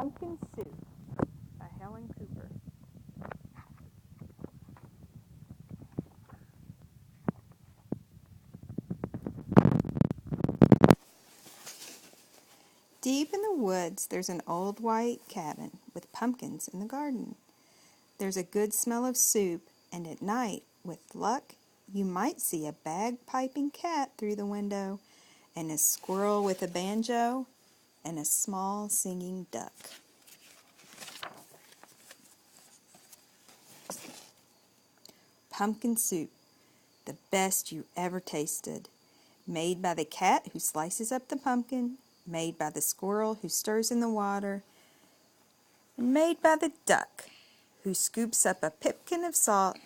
Pumpkin Soup by Helen Cooper. Deep in the woods, there's an old white cabin with pumpkins in the garden. There's a good smell of soup, and at night, with luck, you might see a bagpiping cat through the window, and a squirrel with a banjo, and a small singing duck. Pumpkin soup, the best you ever tasted. Made by the cat who slices up the pumpkin, made by the squirrel who stirs in the water, and made by the duck who scoops up a pipkin of salt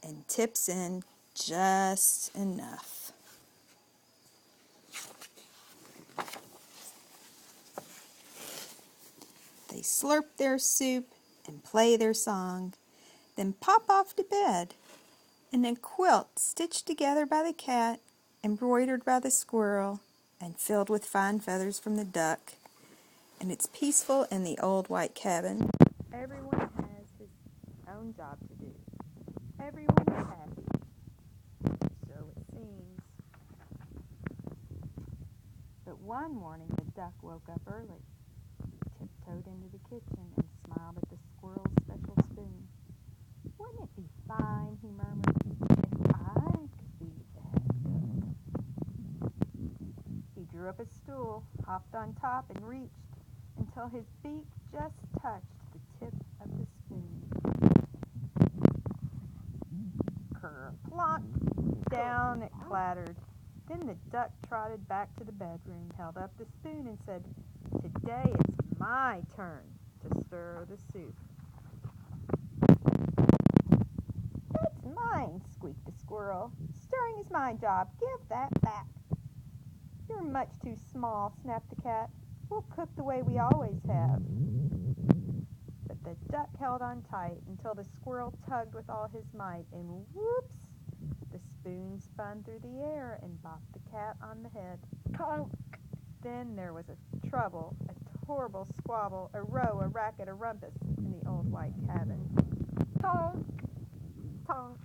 and tips in just enough. They slurp their soup and play their song, then pop off to bed in a quilt stitched together by the cat, embroidered by the squirrel, and filled with fine feathers from the duck. And it's peaceful in the old white cabin. Everyone has his own job to do. Everyone is happy. So it seems. But one morning the duck woke up early. He tiptoed into the kitchen and smiled at the squirrel's special spoon. Wouldn't it be fine, he murmured, if I could be the head cook? He drew up a stool, hopped on top, and reached until his beak just touched the tip of the spoon. Kerplunk! Down it clattered. Then the duck trotted back to the bedroom, held up the spoon, and said, "Today it's my turn to stir the soup." "That's mine," squeaked the squirrel. "Stirring is my job. Give that back." "You're much too small," snapped the cat. "We'll cook the way we always have." But the duck held on tight until the squirrel tugged with all his might, and whoops! The spoon spun through the air and bopped the cat on the head. Conk! Then there was a trouble, a horrible squabble, a row, a racket, a rumpus in the old white cabin. Tonk! Tonk!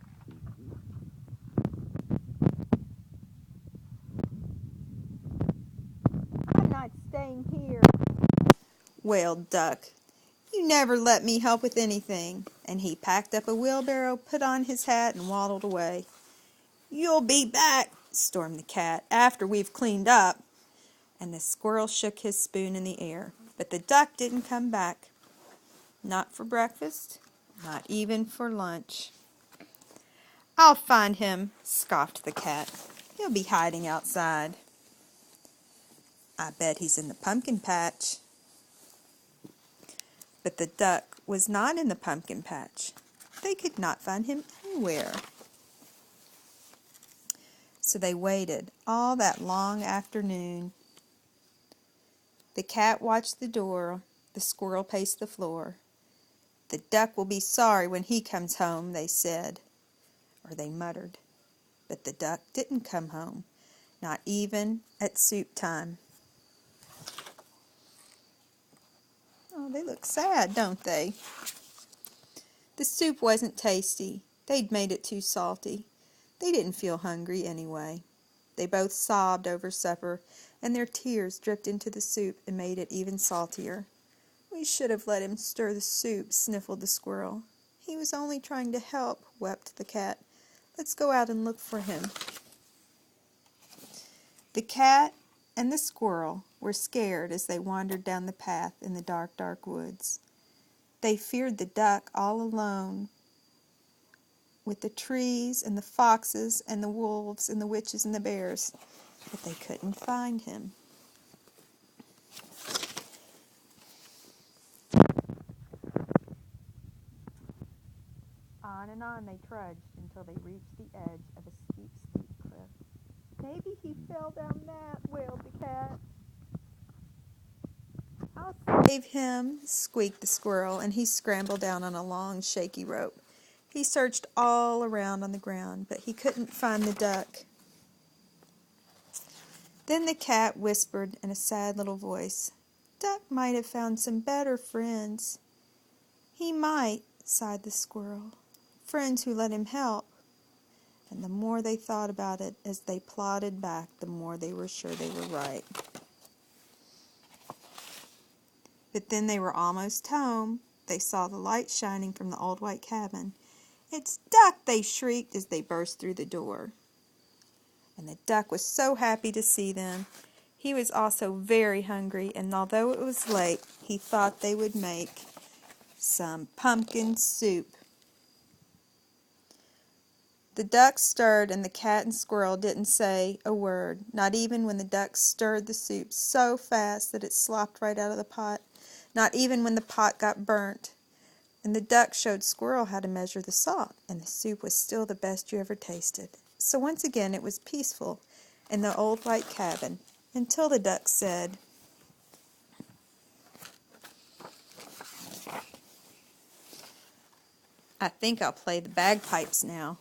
"I'm not staying here," wailed Duck. "You never let me help with anything." And he packed up a wheelbarrow, put on his hat, and waddled away. "You'll be back," stormed the cat, "after we've cleaned up." And the squirrel shook his spoon in the air. But the duck didn't come back. Not for breakfast, not even for lunch. "I'll find him," scoffed the cat. "He'll be hiding outside." "I bet he's in the pumpkin patch." But the duck was not in the pumpkin patch. They could not find him anywhere. So they waited all that long afternoon. The cat watched the door, the squirrel paced the floor. "The duck will be sorry when he comes home," they said, or they muttered. But the duck didn't come home, not even at soup time. Oh, they look sad, don't they? The soup wasn't tasty. They'd made it too salty. They didn't feel hungry anyway. They both sobbed over supper, and their tears dripped into the soup and made it even saltier. "We should have let him stir the soup," sniffled the squirrel. "He was only trying to help," wept the cat. "Let's go out and look for him." The cat and the squirrel were scared as they wandered down the path in the dark, dark woods. They feared the duck all alone with the trees and the foxes and the wolves and the witches and the bears, but they couldn't find him. On and on they trudged until they reached the edge of a steep, steep cliff. "Maybe he fell down that," wailed the cat. "I'll save him," squeaked the squirrel, and he scrambled down on a long, shaky rope. He searched all around on the ground, but he couldn't find the duck. Then the cat whispered in a sad little voice, duck might have found some better friends. He might, sighed the squirrel, friends who let him help. And the more they thought about it as they plodded back, the more they were sure they were right. But then they were almost home. They saw the light shining from the old white cabin. "It's Duck!" they shrieked as they burst through the door. And the duck was so happy to see them. He was also very hungry, and although it was late, he thought they would make some pumpkin soup. The duck stirred, and the cat and squirrel didn't say a word, not even when the duck stirred the soup so fast that it slopped right out of the pot, not even when the pot got burnt. And the duck showed Squirrel how to measure the salt, and the soup was still the best you ever tasted. So once again it was peaceful in the old white cabin, until the duck said, "I think I'll play the bagpipes now."